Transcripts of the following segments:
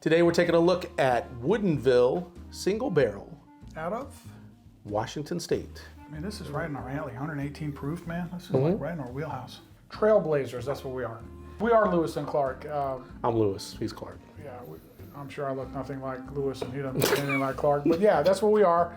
Today we're taking a look at Woodinville Single Barrel Out of? Washington State. I mean, this is right in our alley. 118 proof, man. This is like right in our wheelhouse. Trailblazers, that's what we are. We are Lewis and Clark. I'm Lewis, he's Clark. Yeah, I'm sure I look nothing like Lewis and he doesn't look anything like Clark. But yeah, that's what we are.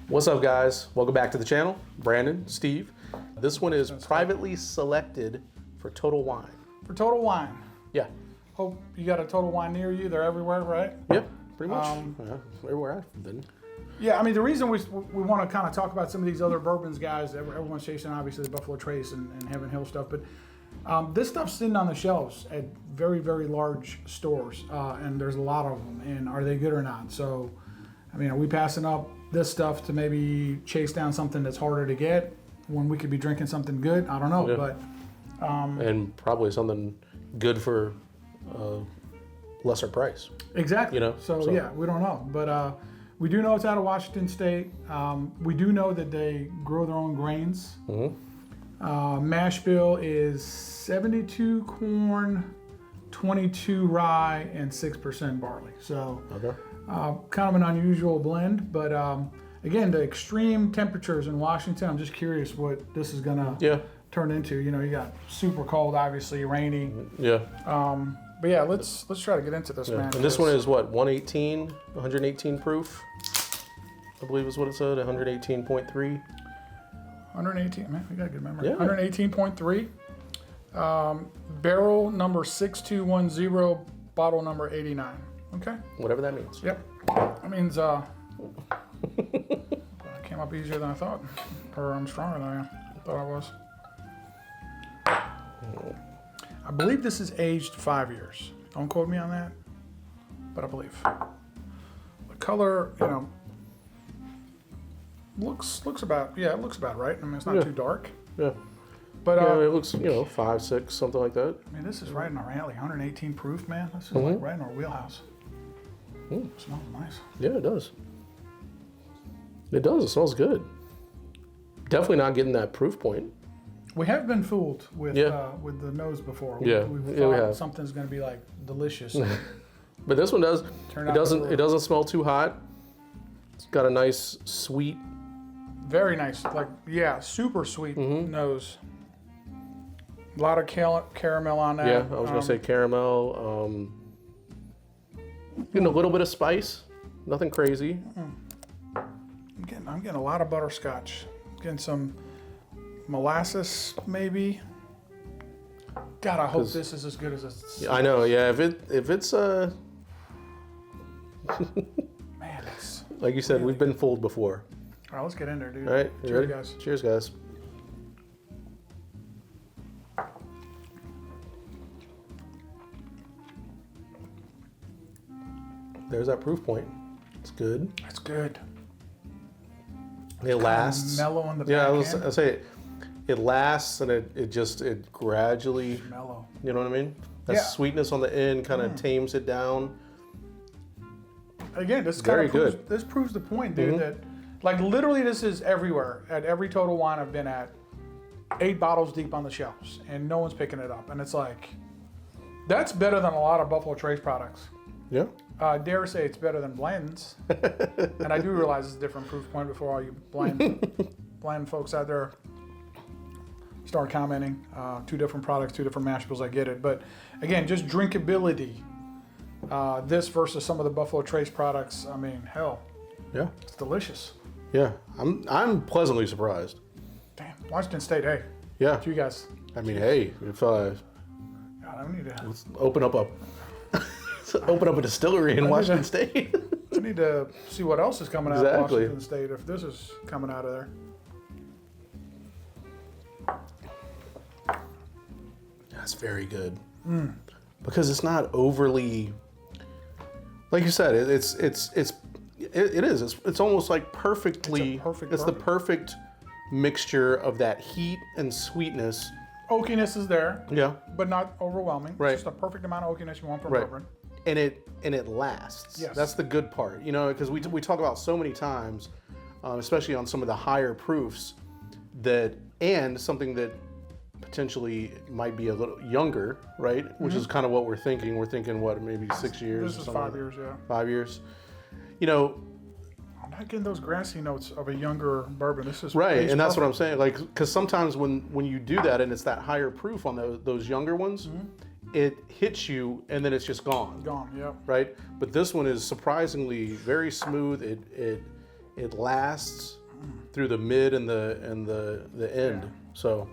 What's up, guys? Welcome back to the channel. Brandon, Steve. This one is privately selected for Total Wine. For Total Wine. Yeah. Hope you got a Total Wine near you. They're everywhere, right? Yep, pretty much. Everywhere I've been. Yeah, I mean, the reason we want to kind of talk about some of these other bourbons, guys, everyone's chasing, obviously, the Buffalo Trace and Heaven Hill stuff, but this stuff's sitting on the shelves at very, very large stores, and there's a lot of them, and are they good or not? So, I mean, are we passing up this stuff to maybe chase down something that's harder to get when we could be drinking something good? I don't know, Yeah. but... and probably something good for lesser price. Exactly. You know, so yeah, we don't know, but we do know it's out of Washington State. We do know that they grow their own grains. Mash bill is 72 corn, 22 rye, and 6% barley. So kind of an unusual blend, but again, the extreme temperatures in Washington, I'm just curious what this is gonna turn into. You know, you got super cold, obviously, rainy. Yeah. But yeah, let's try to get into this, man. And this one is what, 118 proof? I believe is what it said, 118.3. 118, man, we got a good memory. Yeah. 118.3. Barrel number 6210, bottle number 89. Okay? Whatever that means. Yep. That means I came up easier than I thought. Or I'm stronger than I thought I was. I believe this is aged 5 years. Don't quote me on that, but I believe. The color, you know, looks about, yeah, it looks about right. I mean, it's not too dark. Yeah. But it looks, 5, 6, something like that. I mean, this is right in our alley. 118 proof, man. This is like right in our wheelhouse. It smells nice. Yeah, it does. It does. It smells good. Definitely not getting that proof point. We have been fooled with the nose before. We thought something's going to be like delicious. But this one does. It doesn't smell too hot. It's got a nice sweet. Very nice. Like, yeah, super sweet nose. A lot of caramel on that. Yeah, I was going to say caramel. Getting a little bit of spice. Nothing crazy. I'm getting a lot of butterscotch. Getting some molasses, maybe. God, I hope this is as good as it's. I know, yeah. If it's man, it's like you said, we've been fooled before. All right, let's get in there, dude. All right, you cheers, ready? guys. Cheers, guys. There's that proof point. It's good. That's good. It lasts. Mellow on the back Yeah, I'll say it lasts, and it gradually. It's mellow. You know what I mean? That sweetness on the end kind of tames it down. Again, this Very proves, good. This proves the point, dude. That like literally, this is everywhere. At every Total Wine I've been at, 8 bottles deep on the shelves, and no one's picking it up. And it's like, that's better than a lot of Buffalo Trace products. Yeah. I dare say it's better than Blanton's. And I do realize it's a different proof point before all you Blanton folks out there start commenting. 2 different products, 2 different mash bills, I get it. But again, just drinkability. This versus some of the Buffalo Trace products, I mean, hell. Yeah. It's delicious. Yeah. I'm pleasantly surprised. Damn, Washington State, hey. Yeah. To you guys. I mean, hey, if God, I need to... let's open up a distillery in Washington State. I need to see what else is coming out of Washington State if this is coming out of there. That's very good. Because it's not overly, like you said, it is. It's almost like perfectly. It's the perfect mixture of that heat and sweetness. Oakiness is there. Yeah. But not overwhelming. Right. It's just a perfect amount of oakiness you want from bourbon. and it lasts. Yes. That's the good part, you know, because we talk about so many times, especially on some of the higher proofs, and something that potentially might be a little younger, right? Which is kind of what we're thinking. We're thinking what, maybe 6 years? This is 5 years, yeah. 5 years. You know, I'm not getting those grassy notes of a younger bourbon. This is right, and that's what I'm saying. Like, because sometimes when you do that and it's that higher proof on those younger ones, it hits you and then it's just gone. Gone, yeah. Right, but this one is surprisingly very smooth. It lasts through the mid and the end. Yeah. So.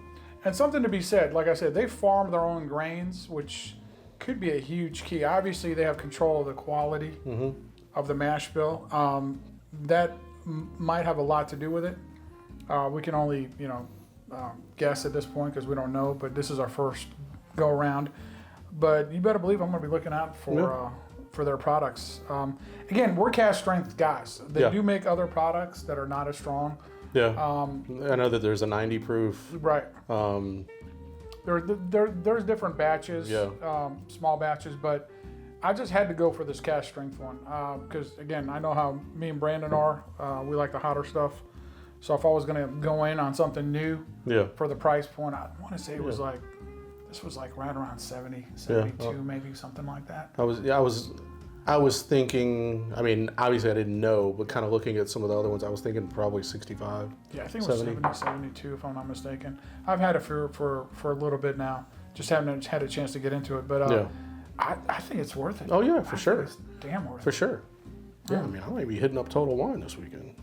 And something to be said, like I said, they farm their own grains, which could be a huge key. Obviously, they have control of the quality of the mash bill. That might have a lot to do with it. We can only, guess at this point because we don't know. But this is our first go around. But you better believe I'm going to be looking out for their products. Again, we're cask strength guys. They do make other products that are not as strong. Yeah, I know that there's a 90 proof. Right. There's different batches, small batches, but I just had to go for this cask strength one because, again, I know how me and Brandon are. We like the hotter stuff. So if I was going to go in on something new for the price point, I want to say it was like, this was like right around 70, 72, maybe something like that. I was thinking, I mean, obviously I didn't know, but kind of looking at some of the other ones, I was thinking probably 65. Yeah, I think it was 70, 72, if I'm not mistaken. I've had it for a little bit now. Just haven't had a chance to get into it. But I think it's worth it. Oh, yeah, for sure. It's damn worth it. For sure. Yeah, I mean, I might be hitting up Total Wine this weekend.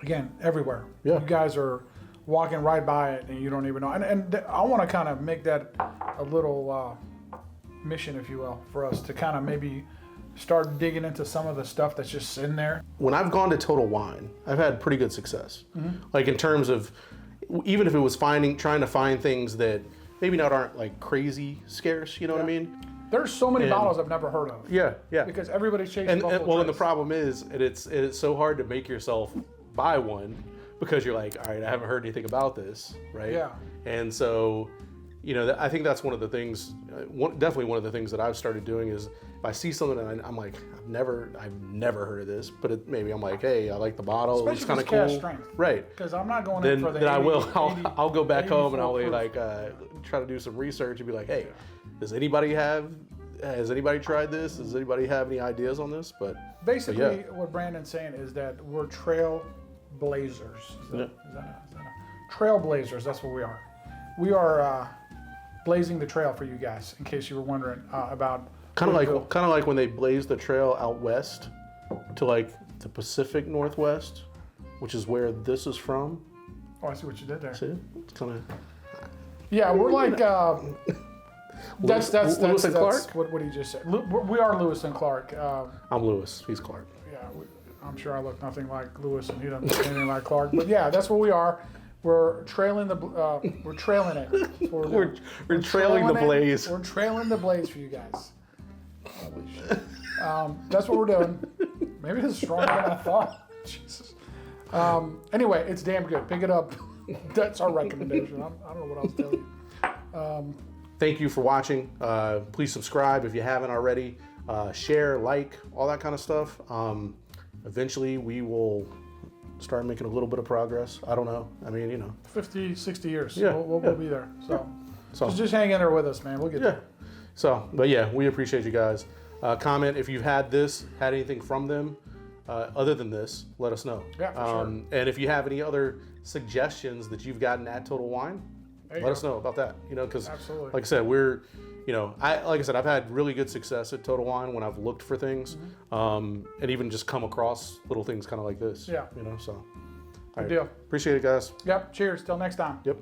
Again, everywhere. Yeah. You guys are walking right by it and you don't even know. And I want to kind of make that a little mission, if you will, for us to kind of maybe start digging into some of the stuff that's just sitting there. When I've gone to Total Wine, I've had pretty good success. Like in terms of, even if it was trying to find things that maybe aren't like crazy scarce, you know what I mean? There's so many bottles I've never heard of. Yeah. Because everybody's chasing And Buffalo the problem is, it's so hard to make yourself buy one because you're like, all right, I haven't heard anything about this, right? Yeah. And so, I think that's one of the things, definitely one of the things that I've started doing is if I see something and I'm like, I've never heard of this, but maybe I'm like, hey, I like the bottle. Especially it's kind of cask cool. strength. Right. Because I'm not going in for the 80, I will. I'll go back home and I'll proof. try to do some research and be like, hey, has anybody tried this? Does anybody have any ideas on this? But basically, what Brandon's saying is that we're trail blazers. Is that a trailblazers? That's what we are. We are blazing the trail for you guys. In case you were wondering about. Kind of like when they blazed the trail out west to like the Pacific Northwest, which is where this is from. Oh, I see what you did there. See, it's kind of. Yeah, we're like. That's Lewis and Clark. What he just said. We are Lewis and Clark. I'm Lewis. He's Clark. Yeah, I'm sure I look nothing like Lewis, and he doesn't look anything like Clark. But yeah, that's what we are. We're trailing it. We're trailing the blaze. We're trailing the blaze for you guys. Holy shit. That's what we're doing. Maybe this is stronger than I thought. Jesus. Anyway, it's damn good. Pick it up. That's our recommendation. I don't know what else to tell you. Thank you for watching. Please subscribe if you haven't already. Share, like, all that kind of stuff. Eventually, we will start making a little bit of progress. I don't know. I mean, 50, 60 years. Yeah, we'll be there. So just hang in there with us, man. We'll get there. So, but yeah, we appreciate you guys. Comment if you've had anything from them other than this, let us know. Yeah, for sure. And if you have any other suggestions that you've gotten at Total Wine, let us know about that. Because like I said, I've had really good success at Total Wine when I've looked for things, and even just come across little things kind of like this. Yeah. So. Good deal. Appreciate it, guys. Yep. Cheers. Till next time. Yep.